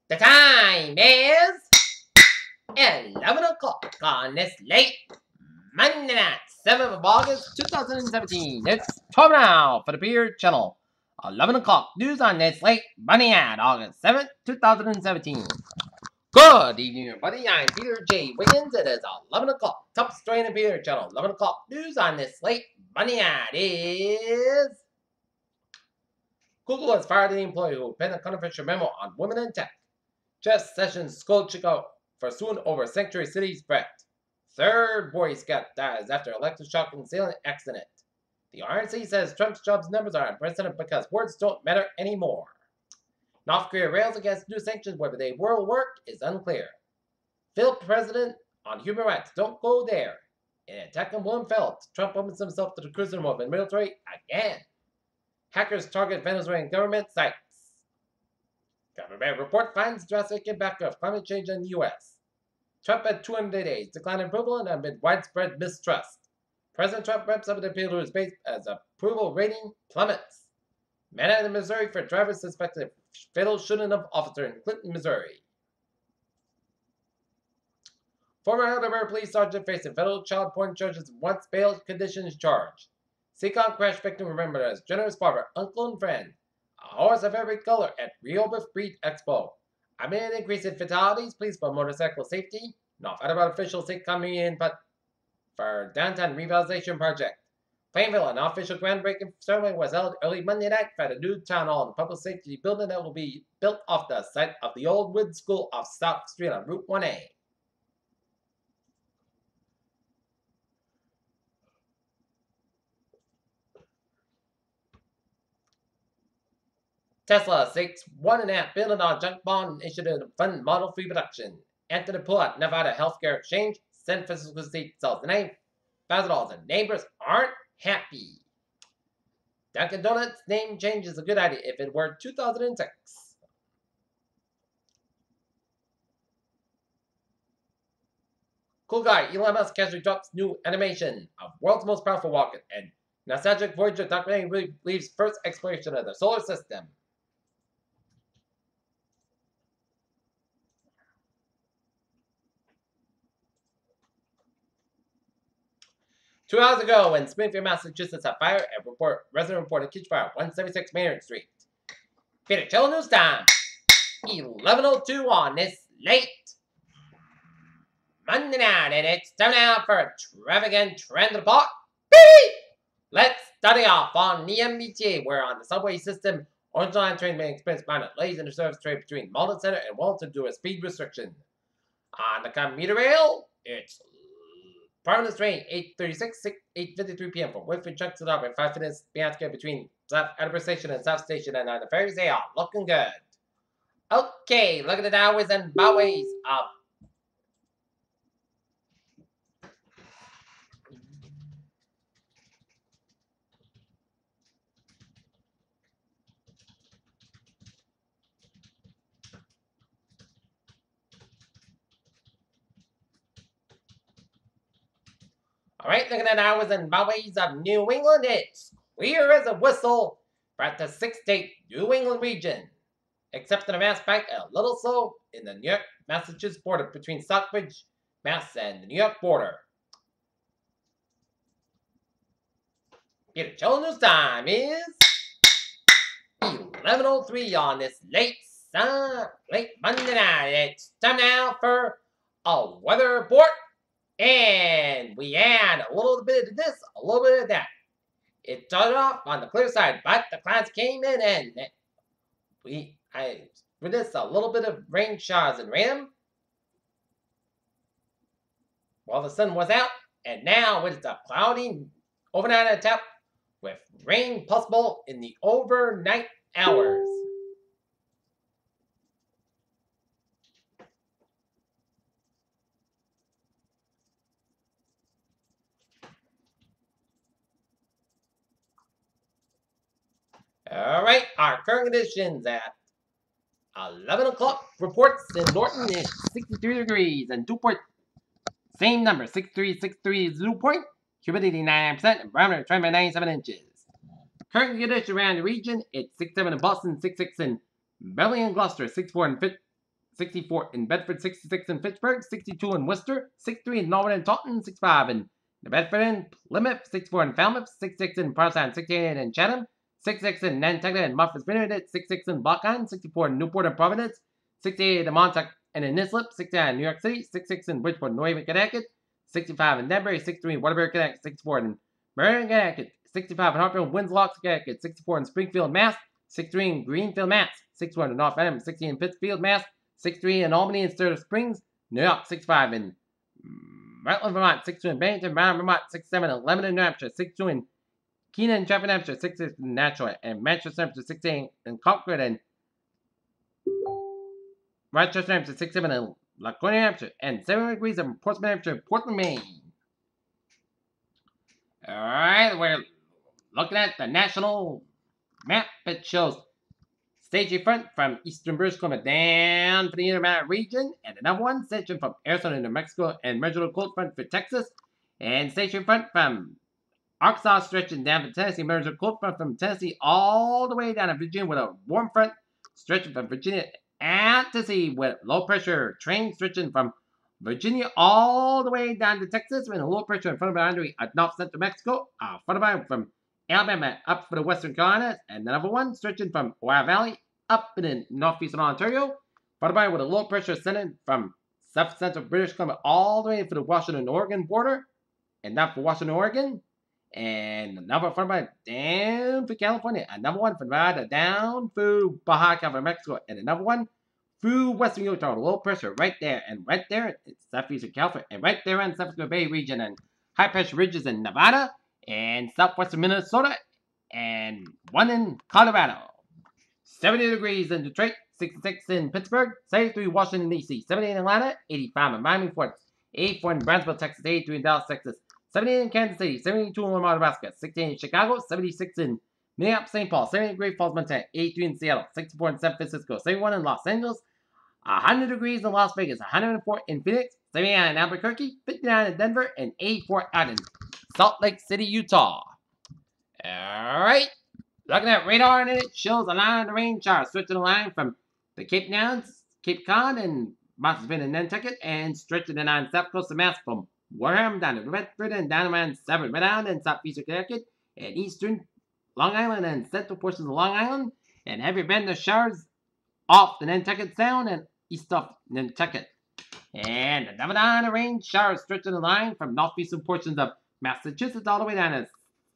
The time is 11 o'clock on this late Monday night, 7th of August, 2017. It's 12 now for the Beer Channel. 11 o'clock news on this late Monday night, August 7th, 2017. Good evening, everybody. I'm Peter J. Wiggins. It is 11 o'clock. Top story in the Beer Channel. 11 o'clock news on this late Monday night is Google has fired the employee who penned a controversial memo on women in tech. Jeff Sessions scolded Chicago for suing over Sanctuary City's threat. Third Boy Scout dies after electroshock and sailing accident. The RNC says Trump's jobs numbers are unprecedented because words don't matter anymore. North Korea rails against new sanctions, whether they will work is unclear. Phil President on human rights, don't go there. In an attack on Bloomfield, Trump opens himself to the cruiser mode and military again. Hackers target Venezuelan government sites. Government report finds drastic impact of climate change in the U.S. Trump had 200 days, declined approval and amid widespread mistrust. President Trump ramps up an appeal to his base as approval rating plummets. Man in Missouri for driver suspected of fatal shooting of officer in Clinton, Missouri. Former Alabama police sergeant facing federal child porn charges once bail conditions charged. Seacon crash victim remembered as generous father, uncle, and friend. A horse of every color at Rehoboth Breed Expo. Amid an increase in fatalities, police for motorcycle safety. Not federal officials take community input for downtown revitalization project. Plainville, an official groundbreaking ceremony was held early Monday night for the new town hall and public safety building that will be built off the site of the old wood school off South Street on Route 1A. Tesla seeks $1.5 billion junk bond initiative to fund Model 3 production. Anthony Pullout, Nevada Healthcare Exchange, San Francisco State sells $9,000 and neighbors aren't happy. Dunkin' Donuts name change is a good idea if it were 2006. Cool guy, Elon Musk casually drops new animation of world's most powerful rocket, and nostalgic Voyager documentary believes first exploration of the solar system. Two hours ago, in Springfield, Massachusetts, a fire at resident reported kitchen fire, 176 Maynard Street. Peter Chill News Time, 11:02 on this late Monday night, and it's time now for a traffic and trend report. Beep! Let's study off on the MBTA, where on the subway system, Orange Line train may experience minor delays in the service trade between Malden Center and Walton due to a speed restriction. On the commuter rail, it's Parliament train 8:36, 8:53 p.m. from Whitford Junction up at 5 minutes beyond between South Edinburgh Station and South Station, and on the ferries they are looking good. Okay, look at the hours and byways of Alright, looking at hours and byways of New England, it's clear as a whistle for the 6-state New England region. Except in a mass spike, a little slow in the New York-Massachusetts border between Stockbridge, Mass. and the New York border. Peter Chill News Time is 11:03 on this late Monday night. It's time now for a weather report. And we add a little bit of this, a little bit of that. It started off on the clear side, but the clouds came in and I witnessed a little bit of rain showers and rain while the sun was out. And now it's a cloudy overnight at top with rain possible in the overnight hours. Alright, our current conditions at 11 o'clock reports in Norton is 63 degrees and dew point, same number, 63 is dew point, humidity 99%, and barometer trend 97 inches. Current conditions around the region, it's 67 in Boston, 66 in Beverly and Gloucester, 64 in 64 in Bedford, 66 in Fitchburg, 62 in Worcester, 63 in Norwood and Taunton, 65 in New Bedford and Plymouth, 64 in Falmouth, 66 in Provincetown, 68 in Chatham, 66 in Nantucket and Martha's Vineyard, 66 in Block Island, 64 in Newport and Providence, 68 in Montauk and in Islip, 69 in New York City, 66 in Bridgeport, New Haven, Connecticut, 65 in Denbury, 63 in Waterbury, Connecticut, 64 in Marion, Connecticut, 65 in Hartfield, Winslow, Connecticut, 64 in Springfield, Mass, 63 in Greenfield, Mass, 61 in North Adams, 60 in Pittsfield, Mass, 63 in Albany and Sturgis Springs, New York, 65 in Rutland, Vermont, 62 in Bennington, Vermont, 67 in Lebanon, New Hampshire, 62 in Keenan, Trafford, New Hampshire, 66 in Nashua, and Manchester, New Hampshire, 68 in Concord, and Rochester, New Hampshire, 67 in Laconia, New Hampshire, and 7 degrees in Portsmouth, New Hampshire, Portland, Maine. Alright, we're looking at the national map. It shows staging front from eastern British Columbia down to the Intermountain region, and another one staging from Arizona, New Mexico, and regional cold front for Texas, and staging front from Arkansas stretching down to Tennessee, regional cold front from Tennessee all the way down to Virginia with a warm front stretching from Virginia out to sea with low pressure train stretching from Virginia all the way down to Texas with a low pressure in front of the boundary at north central Mexico, front of from Alabama up for the Western Carolinas, and another one stretching from Ohio Valley up in the northeastern Ontario, followed by with a low pressure centered from south central British Columbia all the way for the Washington-Oregon border, and not for Washington, Oregon, and another followed by down to California, another one from Nevada down through Baja California, Mexico, and another one through western Utah, low pressure right there, and right there it's southeastern California, and right there in the Southwestern Bay region, and high pressure ridges in Nevada, and southwestern Minnesota, and one in Colorado. 70 degrees in Detroit, 66 in Pittsburgh, 73 in Washington, D.C., 78 in Atlanta, 85 in Miami, 84 in Brownsville, Texas, 83 in Dallas, Texas, 78 in Kansas City, 72 in Omaha, Nebraska, 68 in Chicago, 76 in Minneapolis, St. Paul, 78 in Great Falls, Montana, 83 in Seattle, 64 in San Francisco, 71 in Los Angeles, 100 degrees in Las Vegas, 104 in Phoenix, 79 in Albuquerque, 59 in Denver, and 84 out in Salt Lake City, Utah. Alright, looking at radar, and it shows a line of the rain shower stretching the line from the Cape Downs, Cape Cod, and Martha's Vineyard and Nantucket, and stretching the line south coast of Mass from Wareham down to Bedford and down around Severn, Reddown, and southeastern Connecticut, and eastern Long Island and central portions of Long Island, and heavy band of showers off the Nantucket Sound and east of Nantucket. And another line of rain showers stretching the line from northeastern portions of Massachusetts all the way down to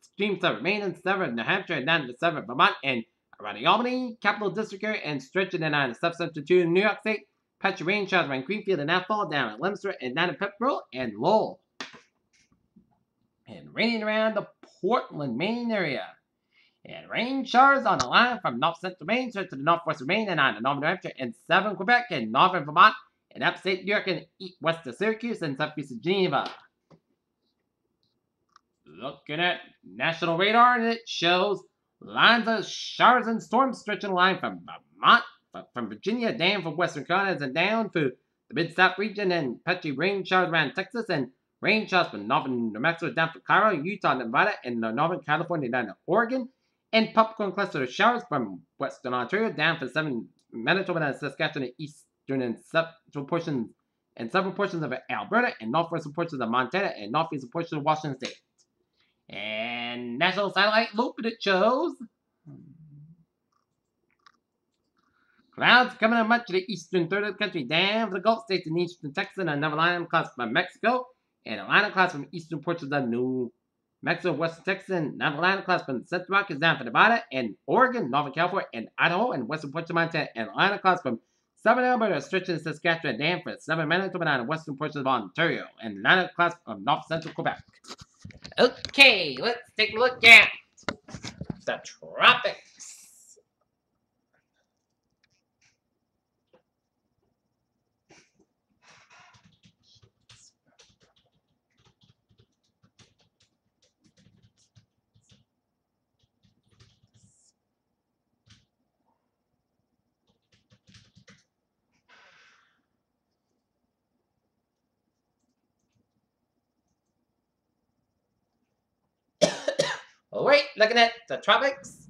extreme Severn, Maine, and Severn, New Hampshire, and down to Severn, Vermont, and around the Albany, Capital District area, and stretching it on the south-central to New York State. Patchy rain showers around Greenfield and Athol, down at Leominster, and down at Pepperell and Lowell. And raining around the Portland, Maine area. And rain showers on the line from north-central Maine, straight to the northwestern Maine, and on to northern New Hampshire, and southern Quebec, and northern Vermont, and upstate New York, and west of Syracuse, and southeast of Geneva. Looking at national radar, and it shows lines of showers and storms stretching the line from Vermont, from Virginia, down from western Carolinas, and down to the mid-south region, and patchy rain showers around Texas, and rain showers from northern New Mexico down to Colorado, Utah, Nevada, and northern California down to Oregon, and popcorn cluster showers from western Ontario down to southern Manitoba and Saskatchewan, and eastern and central portions and southern portions of Alberta, and northwestern portions of Montana, and northeastern portions of Washington State. And national satellite loop, and it shows clouds coming in much of the eastern third of the country, down to the Gulf States and eastern Texas, and another line of clouds from Mexico, and a line of clouds from eastern portions of New Mexico, western Texas, and another line of clouds from Central Rockies down to Nevada, and Oregon, northern California, and Idaho, and western portions of Montana, and a line of clouds from southern Alberta stretching to Saskatchewan, down for southern Manitoba, and western portions of Ontario, and a line of clouds from north central Quebec. Okay, let's take a look at the tropics. Alright, looking at the tropics.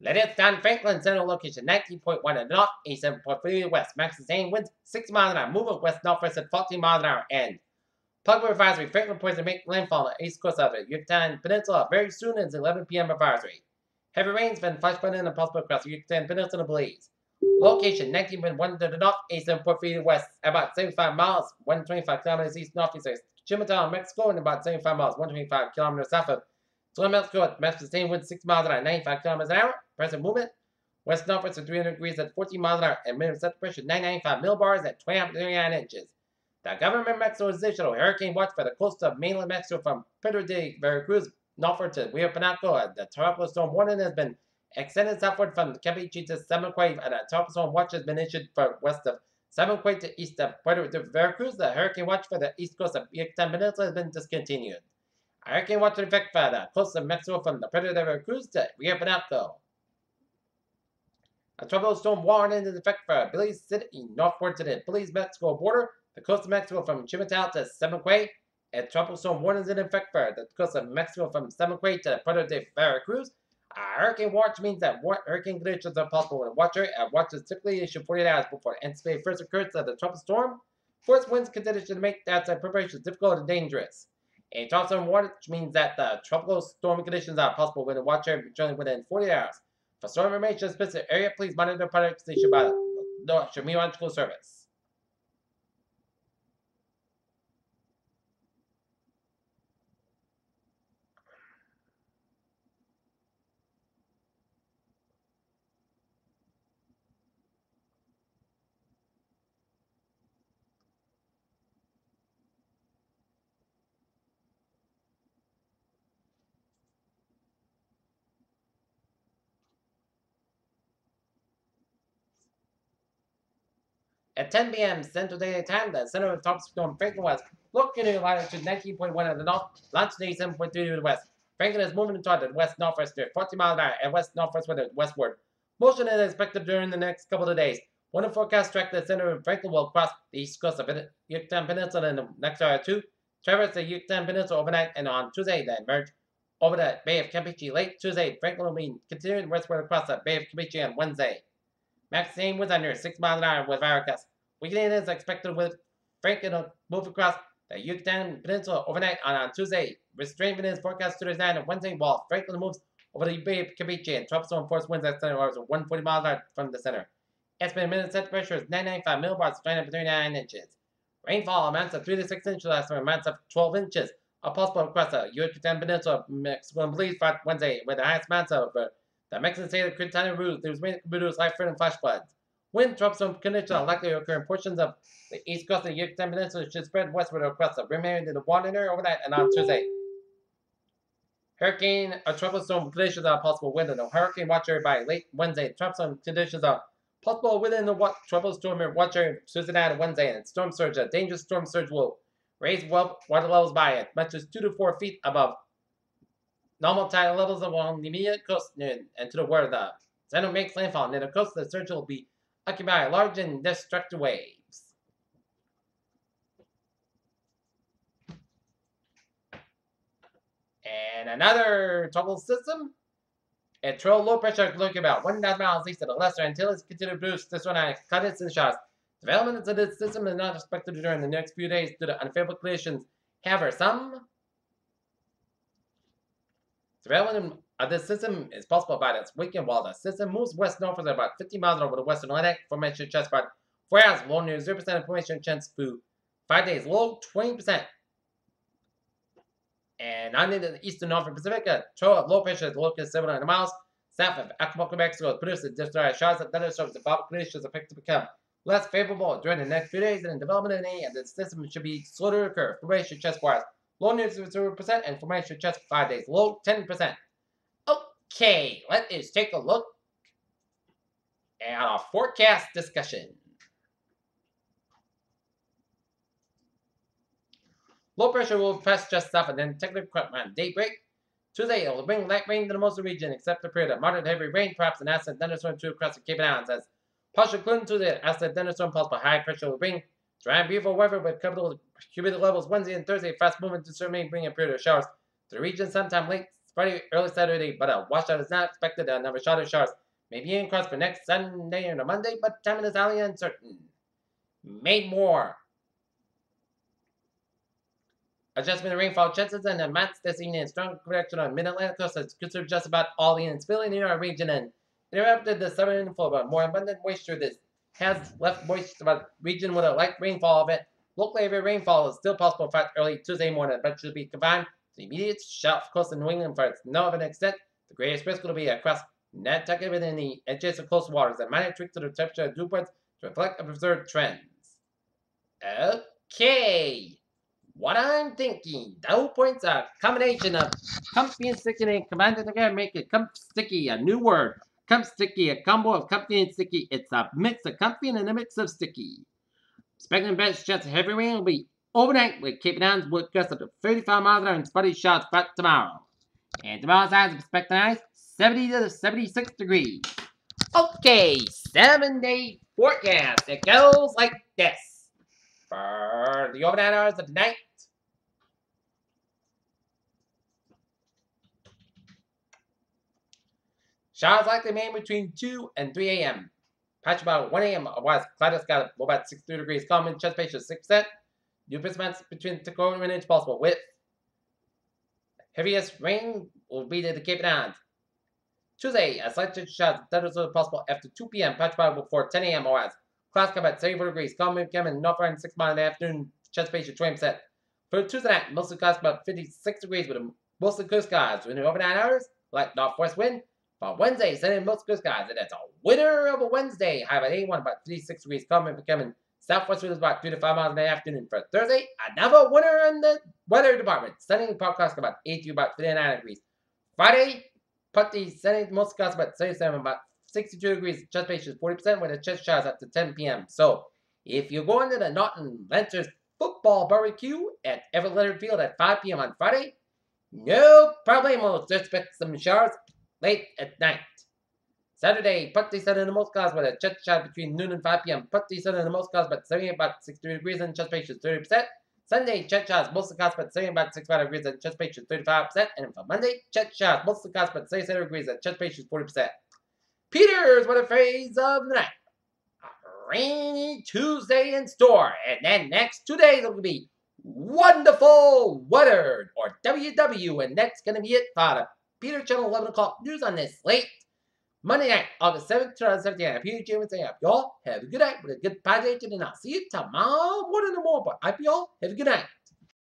Livingston, Franklin Center location 19.1 in the north, 87.3 west. Max sustained winds 60 miles an hour, moving west northwest at 14 miles an hour. And Public advisory: Franklin poised to make landfall on the east coast of the Yucatan Peninsula very soon. It's 11 p.m. advisory. Heavy rains been flash flooding and possible across the Yucatan Peninsula blaze. Location 19.1 to the north, 87.4 feet west, about 75 miles, 125 kilometers east northeast of Chimatao, Mexico, and about 75 miles, 125 kilometers south of Tulum, Mexico. At max sustained wind 6 miles an hour, 95 kilometers an hour. Present movement west northwest of 300 degrees at 14 miles an hour, and minimum set pressure 995 millibars at 29 inches. The government of Mexico has issued a hurricane watch for the coast of mainland Mexico from Puerto de Veracruz northward to Rio Panaco. The tropical storm warning has been extended southward from Campeche to Semanque, and a tropical storm watch has been issued for west of Semanque to east of Puerto de Veracruz. The hurricane watch for the east coast of Yucatan Peninsula has been discontinued. A hurricane watch in effect for the coast of Mexico from the Puerto de Veracruz to Rio Panaco. A tropical storm warning is in effect for Belize City northward to the Belize-Mexico border, the coast of Mexico from Chimatao to Semanque. A tropical storm warning is in effect for the coast of Mexico from Semanque to Puerto de Veracruz. A hurricane watch means that hurricane conditions are possible in a watch area. A watch is typically issued 48 hours before anticipated first occurrence of the tropical storm. Force winds conditions to make outside preparations difficult and dangerous. A tropical storm watch means that the tropical storm conditions are possible within a watch area generally within 48 hours. For storm information in a specific area, please monitor product station by the North Meteorological Service. At 10 p.m. Central Daylight Time, the center of the tropical storm Franklin was located in latitude 19.1 at the north, longitude 87.3 to the west. Franklin is moving toward the west northwest at 40 miles an hour and west northwest westward. Motion is expected during the next couple of days. One of the forecasts track the center of Franklin will cross the east coast of the Yucatan Peninsula in the next hour or two, traverse the Yucatan Peninsula overnight, and on Tuesday then merge over the Bay of Campeche. Late Tuesday, Franklin will be continuing westward across the Bay of Campeche on Wednesday. Max sustained winds under 6 miles an hour with violent gusts. Weekend is expected with Franklin to move across the Yucatan Peninsula overnight on Tuesday. Restrained wind is forecast to design on Wednesday, while Franklin moves over the Bay of Campeche and tropical storm force winds at center hours of 140 miles an hour from the center. Estimated minimum set pressure is 995 millibars, 39 inches. Rainfall amounts of 3 to 6 inches, estimated amounts of 12 inches are possible across the Yucatan Peninsula, Mexico, and Belize by Wednesday, with the highest amounts of the Mexican state of Quintana Roo. There's rain could produce life-threatening flash floods. Wind tropical conditions are likely to occur in portions of the east coast of the Yucatan Peninsula, should spread westward across the remainder of the water area overnight and on Tuesday. Hurricane or tropical storm conditions are possible within the hurricane watch area by late Wednesday. Tropical storm conditions are possible within the tropical storm watch area Tuesday night and Wednesday, and storm surge. A dangerous storm surge will raise water levels by as much as 2 to 4 feet above normal tidal levels along the immediate coast and to the where the center makes landfall. Near the coast, the surge will be occupied by large and destructive waves. And another tropical system. A troll low pressure located about 1,000 miles east of the Lesser Antilles continues to produce this one cuttings and shots. Development of this system is not expected during the next few days due to unfavorable conditions. However, some development of this system is possible by this weekend while the system moves west northward about 50 miles over the western Atlantic formation chest part. 4 hours, low near 0% formation chance for 5 days, low 20%. And on into the eastern northern Pacific, a trough of low pressure is located 700 miles south of Acapulco, Mexico. It produces discharge shots of thunderstorms. The Bible conditions are expected to become less favorable during the next few days, and the development of any of the system should be slow to occur. Formation chest bars, low near 0%, and formation chest 5 days, low 10%. Okay, let us take a look at our forecast discussion. Low pressure will pass just south and then technically on daybreak. Tuesday, it will bring light rain to the most of the region, except a period of moderate heavy rain, perhaps an acid thunderstorm to across the Cape Islands. As partial cooling to the acid thunderstorm possible high pressure will bring dry and beautiful weather with capital humidity levels Wednesday and Thursday. Fast movement to certainly bring a period of showers to the region sometime late Friday, early Saturday, but a washout is not expected. Another shot of showers may be in course for next Sunday or Monday, but timing is highly uncertain. Made more. Adjustment of rainfall chances and amounts this evening. Strong protection on mid-Atlantic coast has considered just about all the inspilling in our region and interrupted the southern inflow, but more abundant moisture this has left moist about region with a light rainfall event. Local area rainfall is still possible for early Tuesday morning, but should be confined to the immediate shelf coast of New England for its no of an extent. The greatest risk will be across Nantucket within the adjacent coastal waters. A minor tweak to the temperature of dew points to reflect observed trends. Okay. What I'm thinking, dew points are a combination of comfy and sticky and combined together make it sticky, a new word. Sticky, a combo of comfy and sticky. It's a mix of comfy and a mix of sticky. Expecting best chance of heavy rain will be overnight with Cape Downs would gust up to 35 miles an hour and spotty shots back tomorrow. And tomorrow's highs expected highs 70 to 76 degrees. Okay, 7-day forecast. It goes like this. For the overnight hours of tonight, showers likely made between 2 and 3 a.m. Patch about 1 a.m. Otherwise, cloudless got about 63 degrees. Common chest patch is 6%. New precipitations between Tacoma and inch possible with heaviest rain will be the Cape Downs. Tuesday, a slight chance of thunderstorms possible after 2 p.m. Patch about before 10 a.m. Otherwise, clouds got about 74 degrees. Common and north and 6 miles in the afternoon. Chest patch is 20%. For Tuesday night, mostly clouds about 56 degrees with mostly clear skies. In the overnight hours, light northwest wind. For Wednesday, sunny and mostly clear skies. And it's a winter of a Wednesday. High about 81, about 36 degrees. Common becoming southwest winds about 3 to 5 miles in the afternoon. For Thursday, another winter in the weather department. Sunny and podcast about 80 about 59 degrees. Friday, putty sunny mostly clouds about 77, about 62 degrees. Chest patch is 40% with the chest showers up to 10 p.m. So, if you're going to the Norton Lancers football barbecue at Everett Leonard Field at 5 p.m. on Friday, no problemo. Just expect some showers late at night. Saturday, putty sun in the most clouds with a chest shower between noon and 5 p.m. Putty sun in the most clouds but 70 about 63 degrees and chest patch is 30%. Sunday, chest showers mostly clouds but 70 about 65 degrees and chest patch is 35%. And for Monday, chest showers mostly clouds but 77 degrees and chest patch is 40%. Peters, what a phrase of the night. A rainy Tuesday in store. And then next 2 days it will be wonderful weather or WW. And that's going to be it for the Peter Channel 11 o'clock news on this late Monday night, August 7th, 2017. I'm Peter James saying, y'all have a good night with a good positive, and I'll see you tomorrow morning or more. But I hope y'all have a good night.